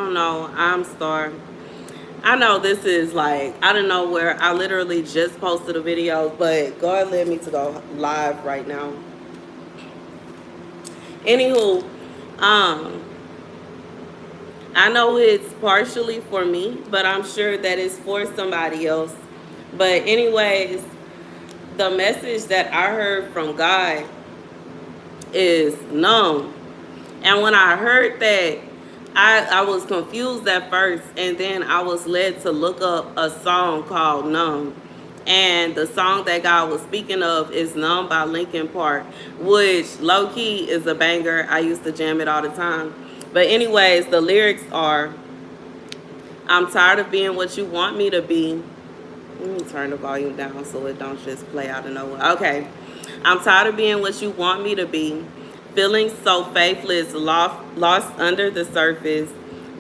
don't know. I'm Star. I know this is like I don't know where I literally just posted a video, but God led me to go live right now. Anywho, um, I know it's partially for me, but I'm sure that it's for somebody else. But anyways, the message that I heard from God is numb. And when I heard that, I was confused at first, and then I was led to look up a song called Numb. And the song that God was speaking of is Numb by Linkin Park, which low key is a banger. I used to jam it all the time. But, anyways, the lyrics are I'm tired of being what you want me to be. Let me turn the volume down so it don't just play out of nowhere. Okay. I'm tired of being what you want me to be. Feeling so faithless, lost under the surface.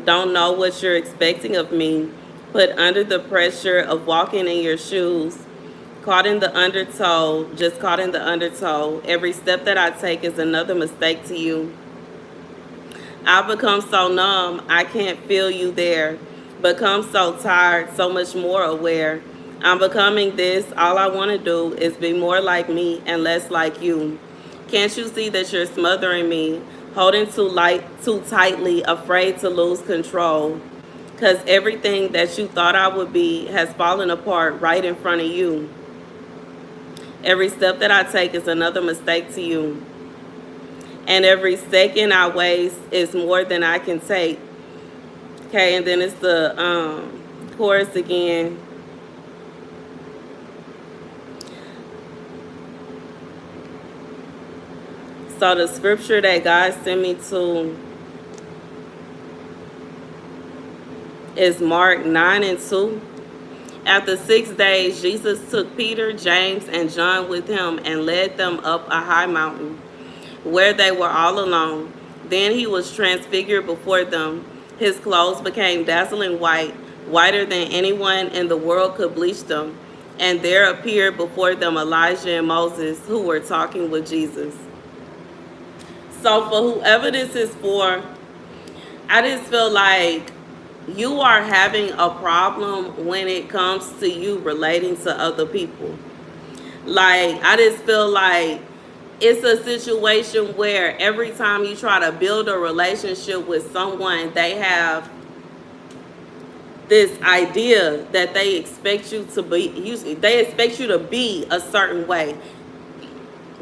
Don't know what you're expecting of me. Put under the pressure of walking in your shoes. Caught in the undertow, just caught in the undertow. Every step that I take is another mistake to you. I've become so numb, I can't feel you there. Become so tired, so much more aware. I'm becoming this. All I want to do is be more like me and less like you. Can't you see that you're smothering me, holding too tightly, afraid to lose control? Because everything that you thought I would be has fallen apart right in front of you. Every step that I take is another mistake to you. And every second I waste is more than I can take. Okay, and then it's the chorus again. So the scripture that God sent me to is Mark 9:2. After 6 days, Jesus took Peter, James, and John with him and led them up a high mountain where they were all alone. Then he was transfigured before them. His clothes became dazzling white, whiter than anyone in the world could bleach them. And there appeared before them Elijah and Moses, who were talking with Jesus. So for whoever this is for, I just feel like you are having a problem when it comes to you relating to other people. Like, I just feel like it's a situation where every time you try to build a relationship with someone, they have this idea that they expect you to be, they expect you to be a certain way.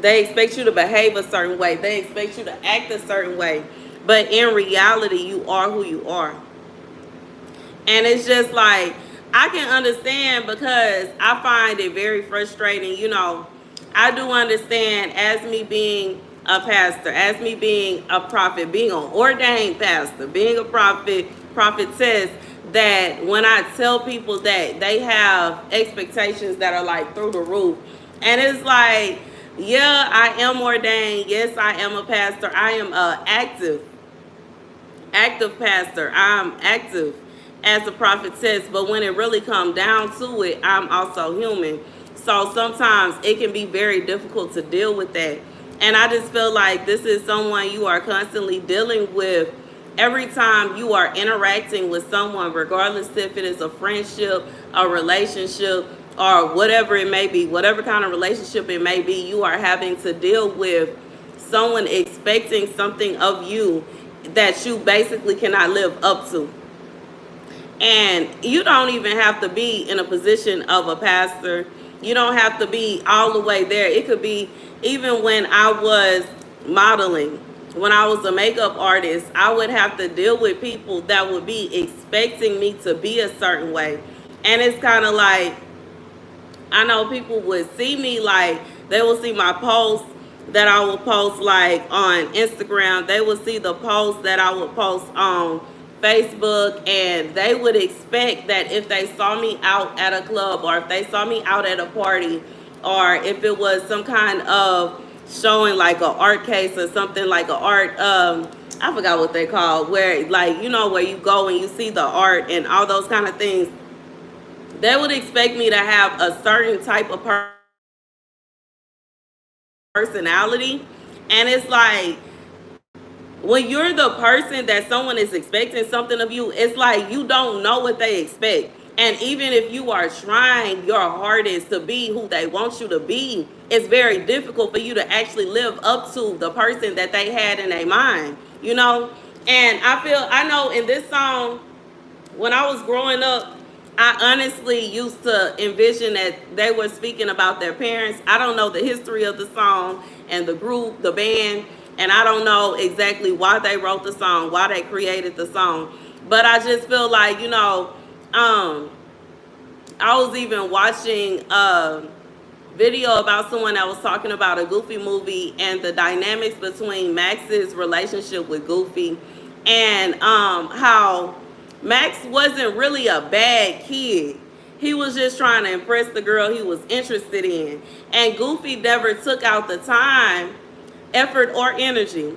They expect you to behave a certain way. They expect you to act a certain way. But in reality, you are who you are. And it's just like, I can understand because I find it very frustrating. You know, I do understand as me being a pastor, as me being a prophet, being an ordained pastor, being a prophetess, that when I tell people that they have expectations that are like through the roof, and it's like, yeah, I am ordained. Yes, I am a pastor. I am a active pastor. I'm active as a prophetess, but when it really comes down to it, I'm also human. So sometimes it can be very difficult to deal with that. And I just feel like this is someone you are constantly dealing with every time you are interacting with someone, regardless if it is a friendship, a relationship, or whatever it may be, whatever kind of relationship it may be, you are having to deal with someone expecting something of you that you basically cannot live up to. And you don't even have to be in a position of a pastor. You don't have to be all the way there. It could be even when I was modeling, when I was a makeup artist, I would have to deal with people that would be expecting me to be a certain way. And it's kind of like, I know people would see me, like, they will see my posts that I will post like on Instagram. They will see the posts that I would post on Facebook, and they would expect that if they saw me out at a club, or if they saw me out at a party, or if it was some kind of showing like an art case or something, like an art, I forgot what they call, where, like, you know, where you go and you see the art and all those kind of things, they would expect me to have a certain type of personality. And it's like, when you're the person that someone is expecting something of you, it's like you don't know what they expect. And even if you are trying your hardest to be who they want you to be, it's very difficult for you to actually live up to the person that they had in their mind, you know? And I know in this song, when I was growing up, I honestly used to envision that they were speaking about their parents. I don't know the history of the song and the group, the band, and I don't know exactly why they wrote the song, why they created the song. But I just feel like, um, I was even watching a video about someone that was talking about a Goofy movie and the dynamics between Max's relationship with Goofy, and how Max wasn't really a bad kid. He was just trying to impress the girl he was interested in. And Goofy never took out the time, effort, or energy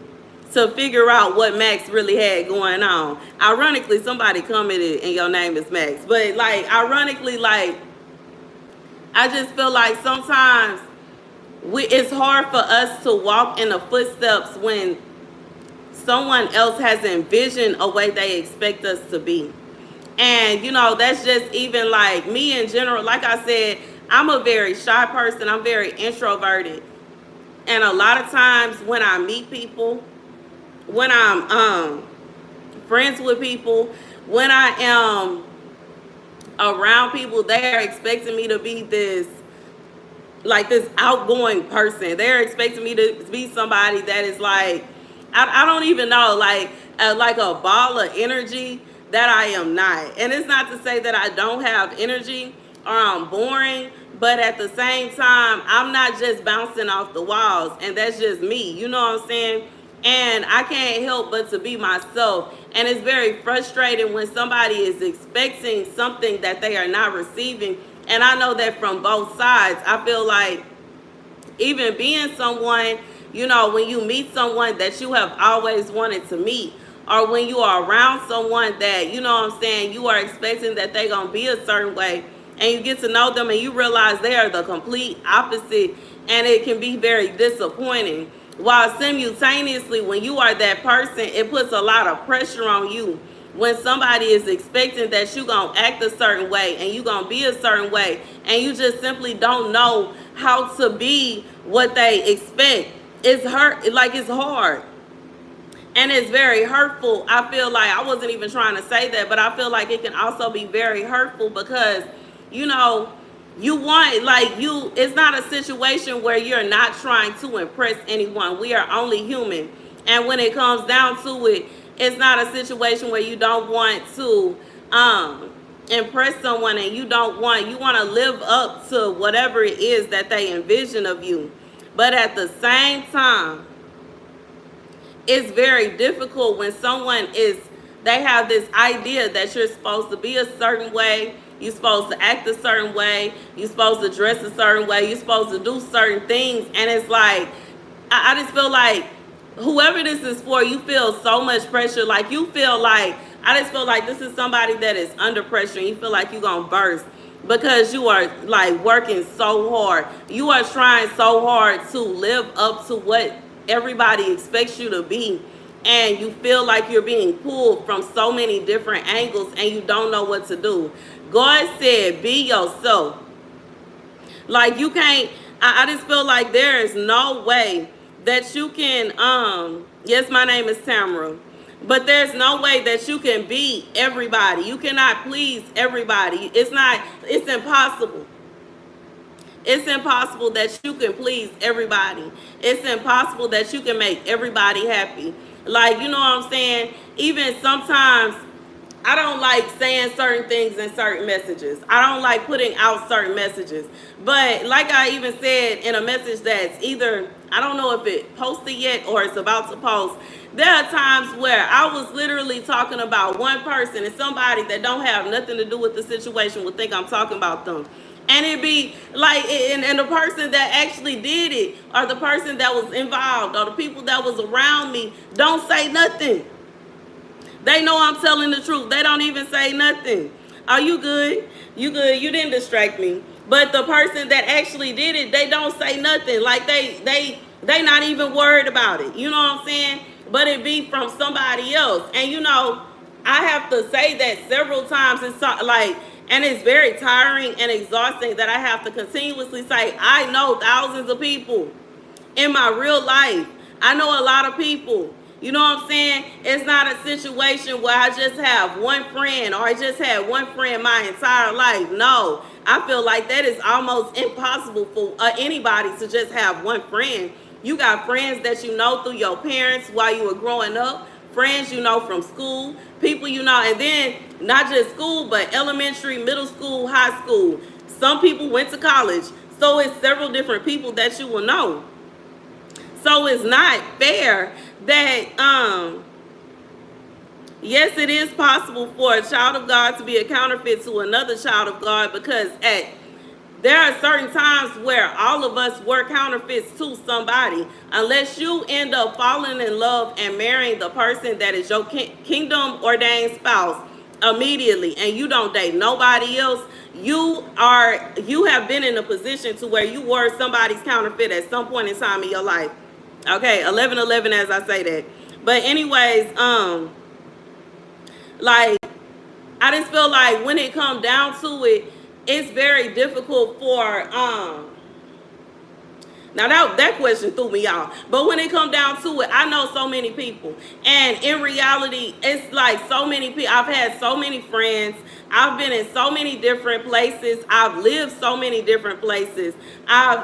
to figure out what Max really had going on. Ironically, somebody commented and your name is Max. But like ironically, like I just feel like sometimes it's hard for us to walk in the footsteps when someone else has envisioned a way they expect us to be. And, that's just even like me in general. Like I said, I'm a very shy person. I'm very introverted. And a lot of times when I meet people, when I'm friends with people, when I am around people, they are expecting me to be this outgoing person. They're expecting me to be somebody that is like, I don't even know, like a ball of energy that I am not. And it's not to say that I don't have energy or I'm boring, but at the same time, I'm not just bouncing off the walls, and that's just me. You know what I'm saying? And I can't help but to be myself. And it's very frustrating when somebody is expecting something that they are not receiving. And I know that from both sides. I feel like even being someone, when you meet someone that you have always wanted to meet, or when you are around someone that, you are expecting that they're going to be a certain way, and you get to know them and you realize they are the complete opposite, and it can be very disappointing. While simultaneously, when you are that person, it puts a lot of pressure on you. When somebody is expecting that you're going to act a certain way and you're going to be a certain way, and you just simply don't know how to be what they expect, it's hard. And it's very hurtful. I feel like I wasn't even trying to say that, but I feel like it can also be very hurtful because, it's not a situation where you're not trying to impress anyone. We are only human. And when it comes down to it, it's not a situation where you don't want to impress someone, and you want to live up to whatever it is that they envision of you. But at the same time, it's very difficult when they have this idea that you're supposed to be a certain way, you're supposed to act a certain way, you're supposed to dress a certain way, you're supposed to do certain things. And it's like, I just feel like whoever this is for, you feel so much pressure. I just feel like this is somebody that is under pressure, and you feel like you're going to burst because you are working so hard. You are trying so hard to live up to what everybody expects you to be, and you feel like you're being pulled from so many different angles and you don't know what to do. God said, be yourself. You can't, I just feel like there is no way that you can, yes, my name is Tamara, but there's no way that you can be everybody. You cannot please everybody. It's impossible. It's impossible that you can please everybody. It's impossible that you can make everybody happy. You know what I'm saying? Even sometimes I don't like saying certain things in certain messages. I don't like putting out certain messages. But like I even said in a message that's either, I don't know if it posted yet or it's about to post, there are times where I was literally talking about one person, and somebody that don't have nothing to do with the situation would think I'm talking about them. And it'd be like, and the person that actually did it, or the person that was involved, or the people that was around me, don't say nothing. They know I'm telling the truth. They don't even say nothing. Are you good? You good? You didn't distract me. But the person that actually did it, they don't say nothing. They not even worried about it. You know what I'm saying? but it be from somebody else. And you know, I have to say that several times. It's like, and it's very tiring and exhausting that I have to continuously say, I know thousands of people in my real life. I know a lot of people. You know what I'm saying? It's not a situation where I just have one friend or I just had one friend my entire life. No, I feel like that is almost impossible for anybody to just have one friend. You got friends that you know through your parents while you were growing up, friends you know from school, people you know, and then not just school, but elementary, middle school, high school. Some people went to college. So it's several different people that you will know. So it's not fair that, yes, it is possible for a child of God to be a counterfeit to another child of God, because there are certain times where all of us were counterfeits to somebody, unless you end up falling in love and marrying the person that is your kingdom ordained spouse immediately, and you don't date nobody else. You have been in a position to where you were somebody's counterfeit at some point in time in your life. Okay, 11:11 as I say that. But anyways, like, I just feel like when it comes down to it, it's very difficult for now that question threw me off. But when it comes down to it, I know so many people. And in reality, it's like so many people. I've had so many friends. I've been in so many different places. I've lived so many different places.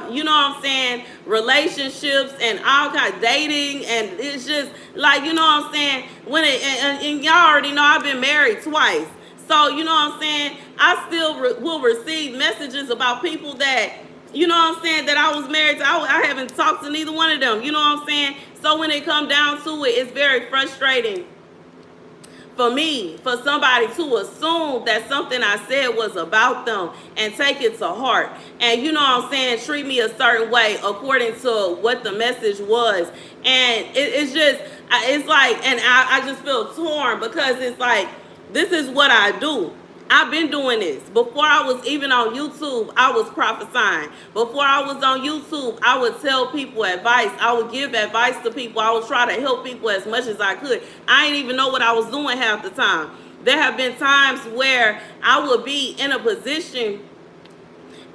You know what I'm saying, relationships and all kinds of dating. And it's just like, you know what I'm saying, when and y'all already know I've been married twice. So, you know what I'm saying, I still will receive messages about people that, you know what I'm saying, that I was married to. I haven't talked to neither one of them. You know what I'm saying? So when it comes down to it, it's very frustrating for me, for somebody to assume that something I said was about them and take it to heart. And you know what I'm saying, treat me a certain way according to what the message was. And it's just, it's like, and I just feel torn, because it's like, this is what I do. I've been doing this. Before I was even on YouTube, I was prophesying. Before I was on YouTube, I would tell people advice. I would give advice to people. I would try to help people as much as I could. I didn't even know what I was doing half the time. There have been times where I would be in a position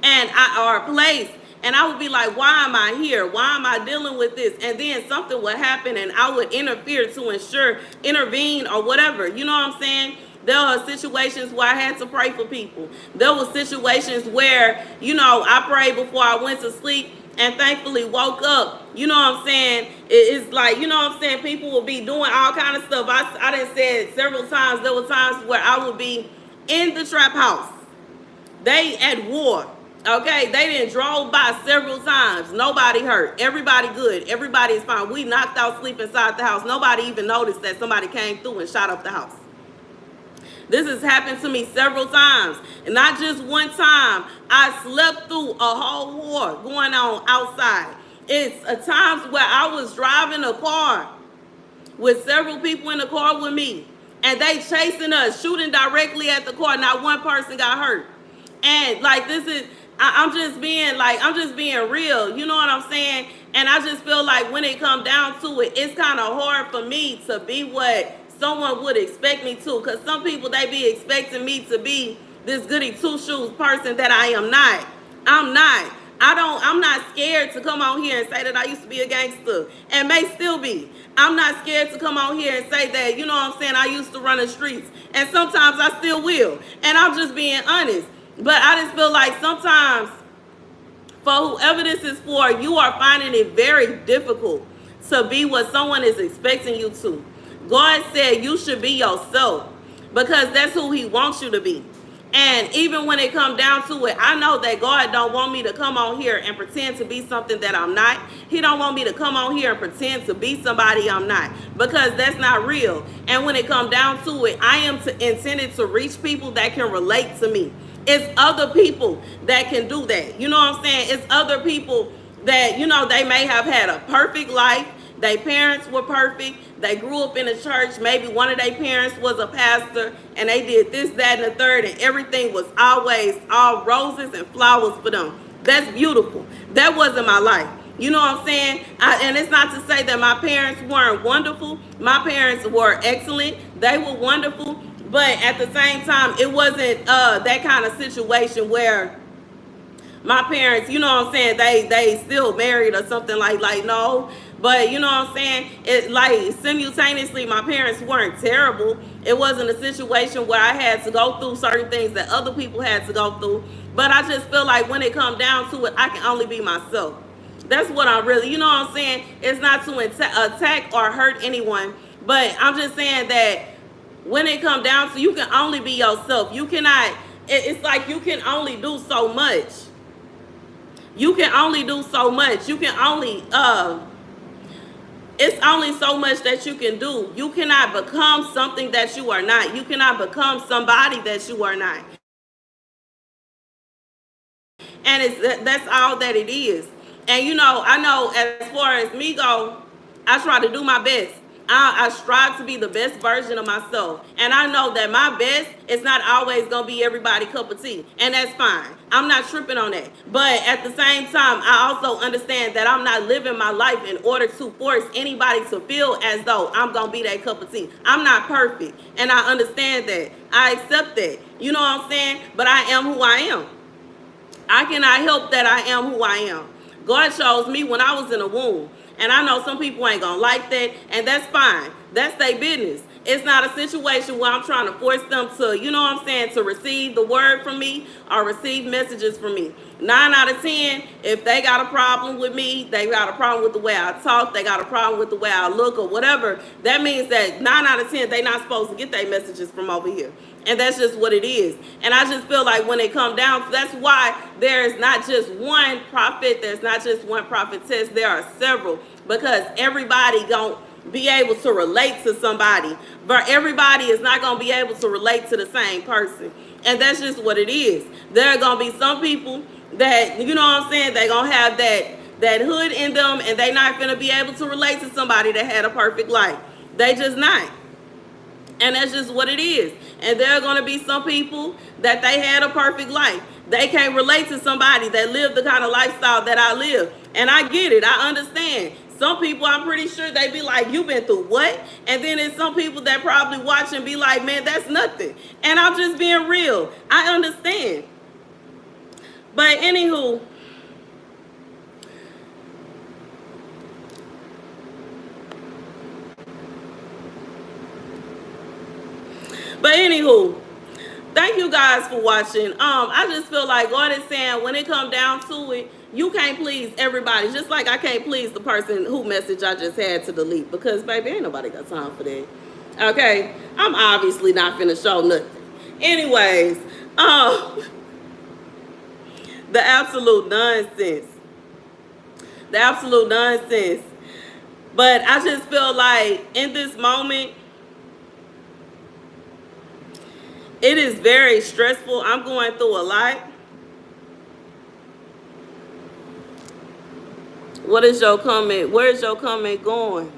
or a place, and I would be like, why am I here? Why am I dealing with this? And then something would happen and I would interfere to intervene or whatever. You know what I'm saying? There are situations where I had to pray for people. There were situations where, you know, I prayed before I went to sleep and thankfully woke up. You know what I'm saying? It's like, you know what I'm saying, people will be doing all kind of stuff. I done said several times, there were times where I would be in the trap house. They at war. Okay, they didn't drove by several times. Nobody hurt. Everybody good. Everybody is fine. We knocked out sleep inside the house. Nobody even noticed that somebody came through and shot up the house. This has happened to me several times. And not just one time. I slept through a whole war going on outside. It's times where I was driving a car with several people in the car with me. And they chasing us, shooting directly at the car. Not one person got hurt. And like, this is, I'm just being real. You know what I'm saying? And I just feel like when it comes down to it, it's kind of hard for me to be what someone would expect me to. Because some people, they be expecting me to be this goody two-shoes person that I am not. I'm not. I'm not scared to come on here and say that I used to be a gangster and may still be. I'm not scared to come on here and say that, you know what I'm saying, I used to run the streets. And sometimes I still will. And I'm just being honest. But I just feel like sometimes, for whoever this is for, you are finding it very difficult to be what someone is expecting you to. God said you should be yourself, because that's who he wants you to be. And even when it comes down to it, I know that God don't want me to come on here and pretend to be something that I'm not. He don't want me to come on here and pretend to be somebody I'm not, because that's not real. And when it comes down to it, I am intended to reach people that can relate to me. It's other people that can do that. You know what I'm saying? It's other people that, you know, they may have had a perfect life. Their parents were perfect. They grew up in a church. Maybe one of their parents was a pastor, and they did this, that, and the third, and everything was always all roses and flowers for them. That's beautiful. That wasn't my life. You know what I'm saying? And it's not to say that my parents weren't wonderful. My parents were excellent. They were wonderful. But at the same time, it wasn't that kind of situation where my parents, you know what I'm saying, they still married or something like no. But you know what I'm saying? It like simultaneously my parents weren't terrible. It wasn't a situation where I had to go through certain things that other people had to go through. But I just feel like when it comes down to it, I can only be myself. That's what I'm really, you know what I'm saying? It's not to attack or hurt anyone, but I'm just saying that when it comes down to, you can only be yourself. You cannot, it's like you can only do so much. You can only do so much. You can only, it's only so much that you can do. You cannot become something that you are not. You cannot become somebody that you are not. And that's all that it is. And you know, I know as far as me go, I try to do my best. I strive to be the best version of myself. And I know that my best is not always going to be everybody's cup of tea. And that's fine. I'm not tripping on that. But at the same time, I also understand that I'm not living my life in order to force anybody to feel as though I'm going to be that cup of tea. I'm not perfect. And I understand that. I accept that. You know what I'm saying? But I am who I am. I cannot help that I am who I am. God chose me when I was in the womb. And I know some people ain't going to like that, and that's fine. That's their business. It's not a situation where I'm trying to force them to, you know what I'm saying, to receive the word from me or receive messages from me. 9 out of 10, if they got a problem with me, they got a problem with the way I talk, they got a problem with the way I look or whatever, that means that 9 out of 10, they not supposed to get their messages from over here. And that's just what it is. And I just feel like when it comes down, that's why there's not just one prophet, there's not just one prophetess, there are several, because everybody gonna be able to relate to somebody, but everybody is not gonna be able to relate to the same person. And that's just what it is. There are gonna be some people that, you know what I'm saying, they gonna have that hood in them, and they not gonna be able to relate to somebody that had a perfect life. They just not. And that's just what it is. And there are going to be some people that they had a perfect life. They can't relate to somebody that lived the kind of lifestyle that I live. And I get it. I understand. Some people, I'm pretty sure they be like, you been through what? And then there's some people that probably watch and be like, man, that's nothing. And I'm just being real. I understand. But anywho, thank you guys for watching. I just feel like God is saying when it come down to it, you can't please everybody. Just like I can't please the person who message I just had to delete, because baby, ain't nobody got time for that. Okay, I'm obviously not finna show nothing. Anyways, the absolute nonsense. The absolute nonsense. But I just feel like in this moment, it is very stressful. I'm going through a lot. What is your comment? Where is your comment going?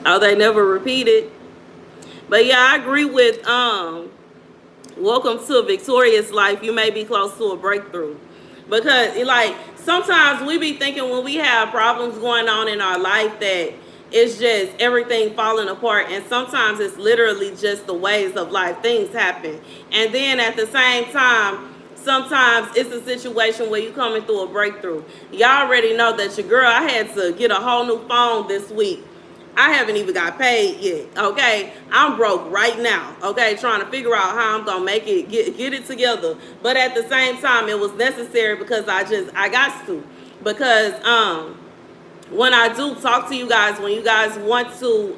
Oh, they never repeated. But yeah, I agree with welcome to a victorious life. You may be close to a breakthrough. Because like sometimes we be thinking when we have problems going on in our life that it's just everything falling apart, and sometimes it's literally just the ways of life. Things happen. And then at the same time, sometimes it's a situation where you're coming through a breakthrough. Y'all already know that your girl, I had to get a whole new phone this week. I haven't even got paid yet, okay? I'm broke right now, okay? Trying to figure out how I'm gonna make it, get it together. But at the same time, it was necessary because I got to. Because when I do talk to you guys, when you guys want to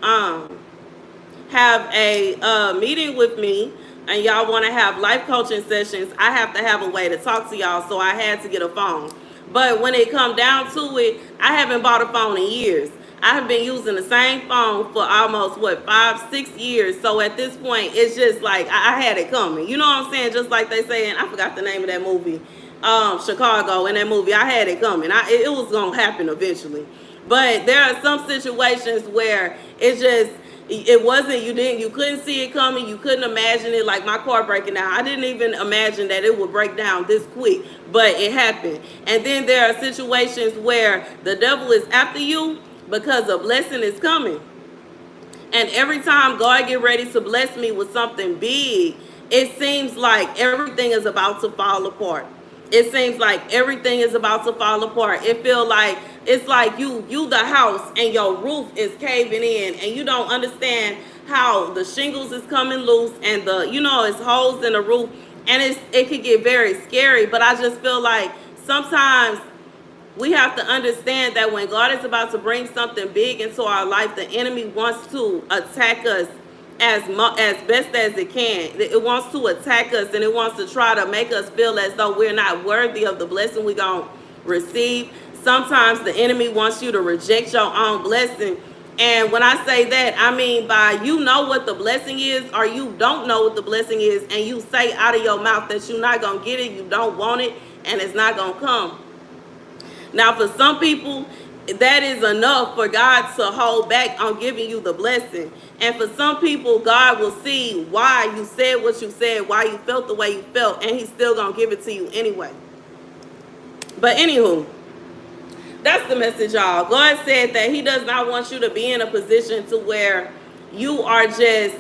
have a meeting with me and y'all want to have life coaching sessions, I have to have a way to talk to y'all, so I had to get a phone. But when it come down to it, I haven't bought a phone in years. I have been using the same phone for almost, 5-6 years. So at this point, it's just like I had it coming. You know what I'm saying? Just like they say, and I forgot the name of that movie. Chicago in that movie. I had it coming. It was gonna happen eventually. But there are some situations where it wasn't, you couldn't see it coming, you couldn't imagine it, like my car breaking down. I didn't even imagine that it would break down this quick, but it happened. And then there are situations where the devil is after you because a blessing is coming. And every time God get ready to bless me with something big, it seems like everything is about to fall apart. It seems like everything is about to fall apart. It feel like it's like you the house and your roof is caving in and you don't understand how the shingles is coming loose and it's holes in the roof, and it could get very scary. But I just feel like sometimes we have to understand that when God is about to bring something big into our life, the enemy wants to attack us as best as it can. It wants to attack us, and it wants to try to make us feel as though we're not worthy of the blessing we're going to receive. Sometimes the enemy wants you to reject your own blessing. And when I say that, I mean by you know what the blessing is, or you don't know what the blessing is, and you say out of your mouth that you're not going to get it, you don't want it, and it's not going to come. Now, for some people, that is enough for God to hold back on giving you the blessing. And for some people, God will see why you said what you said, why you felt the way you felt, and he's still going to give it to you anyway. But anywho, that's the message, y'all. God said that he does not want you to be in a position to where you are just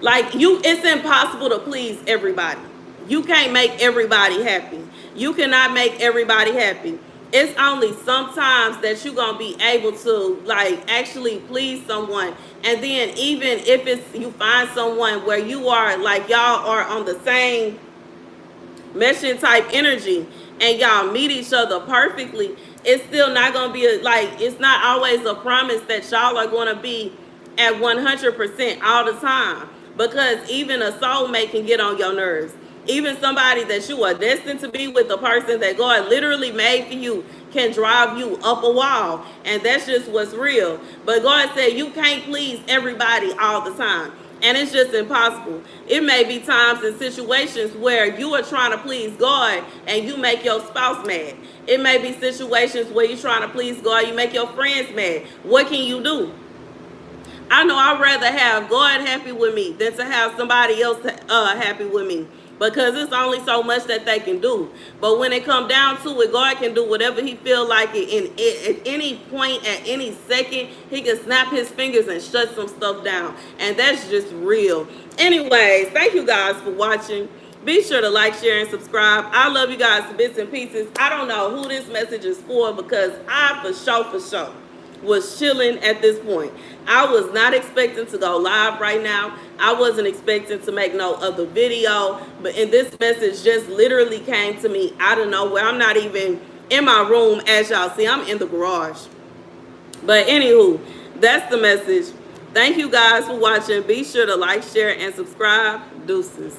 like it's impossible to please everybody. You can't make everybody happy. You cannot make everybody happy. It's only sometimes that you're going to be able to actually please someone. And then even if you find someone where you are y'all are on the same meshing type energy and y'all meet each other perfectly, it's still not going to be it's not always a promise that y'all are going to be at 100% all the time, because even a soulmate can get on your nerves. Even somebody that you are destined to be with, the person that God literally made for you, can drive you up a wall. And that's just what's real. But God said you can't please everybody all the time. And it's just impossible. It may be times and situations where you are trying to please God and you make your spouse mad. It may be situations where you're trying to please God, you make your friends mad. What can you do? I know I'd rather have God happy with me than to have somebody else happy with me, because it's only so much that they can do. But when it comes down to it, God can do whatever he feel like it. At any point, at any second, he can snap his fingers and shut some stuff down. And that's just real. Anyways, thank you guys for watching. Be sure to like, share, and subscribe. I love you guys to bits and pieces. I don't know who this message is for, because I for sure was chilling at this point. I was not expecting to go live right now. I wasn't expecting to make no other video, but this message just literally came to me out of nowhere. I'm not even in my room, as y'all see. I'm in the garage. But anywho, that's the message. Thank you guys for watching. Be sure to like, share, and subscribe. Deuces.